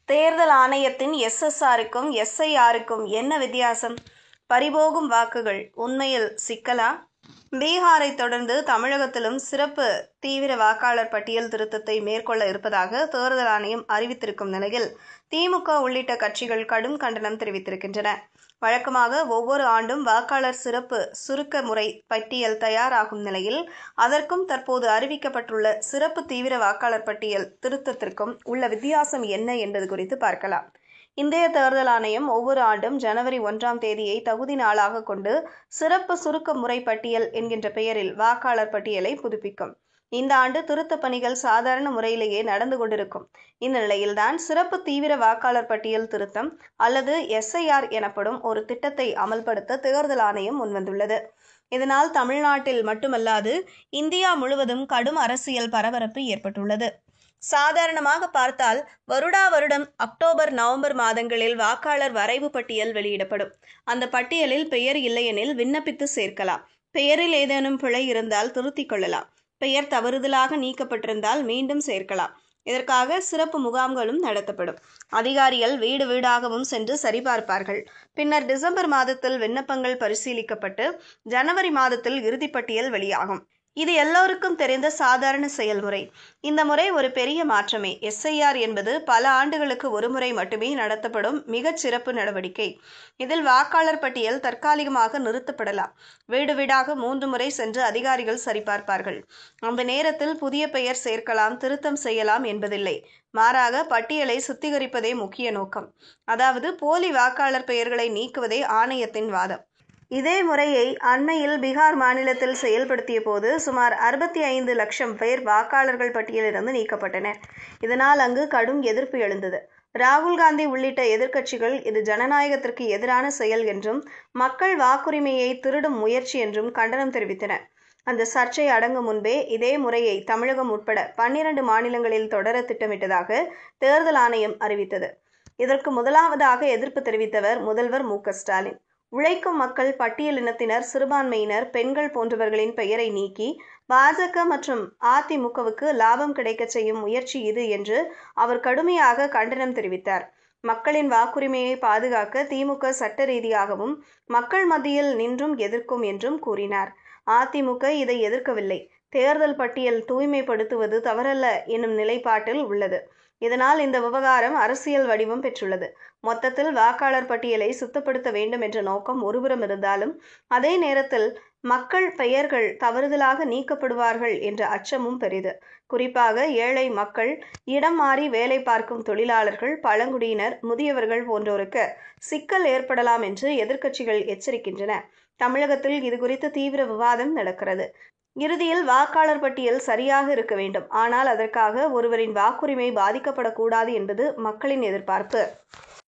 தேர்தல் ஆணையத்தின் எஸ்எஸ்ஆருக்கும் எஸ்ஐஆருக்கும் என்ன வித்தியாசம்? பறிபோகும் வாக்குகள் உண்மையில் சிக்கலா? பீகாரை தொடர்ந்து தமிழகத்திலும் சிறப்பு தீவிர வாக்காளர் பட்டியல் திருத்தத்தை மேற்கொள்ள இருப்பதாக தேர்தல் ஆணையம் அறிவித்திருக்கும் நிலையில் திமுக உள்ளிட்ட கட்சிகள் கடும் கண்டனம் தெரிவித்திருக்கின்றன. வழக்கமாக ஒவ்வொரு ஆண்டும் வாக்காளர் சிறப்பு சுருக்க முறை பட்டியல் தயாராகும் நிலையில் அதற்கும் தற்போது அறிவிக்கப்பட்டுள்ள சிறப்பு தீவிர வாக்காளர் பட்டியல் திருத்தத்திற்கும் உள்ள வித்தியாசம் என்ன என்பது குறித்து பார்க்கலாம். இந்திய தேர்தல் ஆணையம் ஒவ்வொரு ஆண்டும் ஜனவரி 1ஆம் தேதியை தகுதி நாளாக கொண்டு சிறப்பு சுருக்க முறை பட்டியல் என்கின்ற பெயரில் வாக்காளர் பட்டியலை புதுப்பிக்கும். இந்த ஆண்டு திருத்தப் பணிகள் சாதாரண முறையிலேயே நடந்து கொண்டிருக்கும். இந்த நிலையில்தான் சிறப்பு தீவிர வாக்காளர் பட்டியல் திருத்தம் அல்லது எஸ்ஐஆர் எனப்படும் ஒரு திட்டத்தை அமல்படுத்த தேர்தல் ஆணையம் முன்வந்துள்ளது. இதனால் தமிழ்நாட்டில் மட்டுமல்லாது இந்தியா முழுவதும் கடும் அரசியல் பரபரப்பு ஏற்பட்டுள்ளது. சாதாரணமாக பார்த்தால் வருடா வருடம் அக்டோபர் நவம்பர் மாதங்களில் வாக்காளர் வரைவு பட்டியல் வெளியிடப்படும். அந்த பட்டியலில் பெயர் இல்லையெனில் விண்ணப்பித்து சேர்க்கலாம். பெயரில் ஏதேனும் பிழை இருந்தால் திருத்திக் கொள்ளலாம். பெயர் தவறுதலாக நீக்கப்பட்டிருந்தால் மீண்டும் சேர்க்கலாம். இதற்காக சிறப்பு முகாம்களும் நடத்தப்படும். அதிகாரிகள் வீடு வீடாகவும் சென்று சரிபார்ப்பார்கள். பின்னர் டிசம்பர் மாதத்தில் விண்ணப்பங்கள் பரிசீலிக்கப்பட்டு ஜனவரி மாதத்தில் இறுதிப்பட்டியல் வெளியாகும். இது எல்லோருக்கும் தெரிந்த சாதாரண செயல்முறை. இந்த முறை ஒரு பெரிய மாற்றமே. எஸ்ஐஆர் என்பது பல ஆண்டுகளுக்கு ஒரு முறை மட்டுமே நடத்தப்படும் மிகச் சிறப்பு நடவடிக்கை. இதில் வாக்காளர் பட்டியல் தற்காலிகமாக நிறுத்தப்படலாம். வீடு வீடாக 3 முறை சென்று அதிகாரிகள் சரிபார்ப்பார்கள். அந்த நேரத்தில் புதிய பெயர் சேர்க்கலாம், திருத்தம் செய்யலாம் என்பதில்லை. மாறாக பட்டியலை சுத்திகரிப்பதே முக்கிய நோக்கம். அதாவது போலி வாக்காளர் பெயர்களை நீக்குவதே ஆணையத்தின் வாதம். இதே முறையை அண்மையில் பீகார் மாநிலத்தில் செயல்படுத்திய போது சுமார் 65 லட்சம் பேர் வாக்காளர்கள் பட்டியலிருந்து நீக்கப்பட்டனர். இதனால் அங்கு கடும் எதிர்ப்பு எழுந்தது. ராகுல் காந்தி உள்ளிட்ட எதிர்க்கட்சிகள் இது ஜனநாயகத்திற்கு எதிரான செயல் என்றும் மக்கள் வாக்குரிமையை திருடும் முயற்சி என்றும் கண்டனம் தெரிவித்தனர். அந்த சர்ச்சை அடங்கும் முன்பே இதே முறையை தமிழகம் உட்பட 12 மாநிலங்களில் தொடர திட்டமிட்டதாக தேர்தல் ஆணையம் அறிவித்தது. இதற்கு முதலாவதாக எதிர்ப்பு தெரிவித்தவர் முதல்வர் மு.க.ஸ்டாலின். உழைக்கும் மக்கள், பட்டியலினத்தினர், சிறுபான்மையினர், பெண்கள் போன்றவர்களின் பெயரை நீக்கி பாஜக மற்றும் அதிமுகவுக்கு லாபம் கிடைக்க செய்யும் முயற்சி இது என்று அவர் கடுமையாக கண்டனம் தெரிவித்தார். மக்களின் வாக்குரிமையை பாதுகாக்க திமுக சட்ட ரீதியாகவும் மக்கள் மத்தியில் நின்றும் எதிர்க்கும் என்றும் கூறினார். அதிமுக இதை எதிர்க்கவில்லை. தேர்தல் பட்டியல் தூய்மைப்படுத்துவது தவறல்ல என்னும் நிலைப்பாட்டில் உள்ளது. இதனால் இந்த விவகாரம் அரசியல் வடிவம் பெற்றுள்ளது. மொத்தத்தில் வாக்காளர் பட்டியலை சுத்தப்படுத்த வேண்டும் என்ற நோக்கம் ஒருபுறம் இருந்தாலும் அதே நேரத்தில் மக்கள் பெயர்கள் தவறுதலாக நீக்கப்படுவார்கள் என்ற அச்சமும் பெரிது. குறிப்பாக ஏழை மக்கள், இடம் மாறி வேலை பார்க்கும் தொழிலாளர்கள், பழங்குடியினர், முதியவர்கள் போன்றோருக்கு சிக்கல் ஏற்படலாம் என்று எதிர்க்கட்சிகள் எச்சரிக்கின்றன. தமிழகத்தில் இதுகுறித்து தீவிர விவாதம் நடக்கிறது. இறுதியில் வாக்காளர் பட்டியல் சரியாக இருக்க வேண்டும். ஆனால் அதற்காக ஒருவரின் வாக்குரிமை பாதிக்கப்படக்கூடாது என்பது மக்களின் எதிர்பார்ப்பு.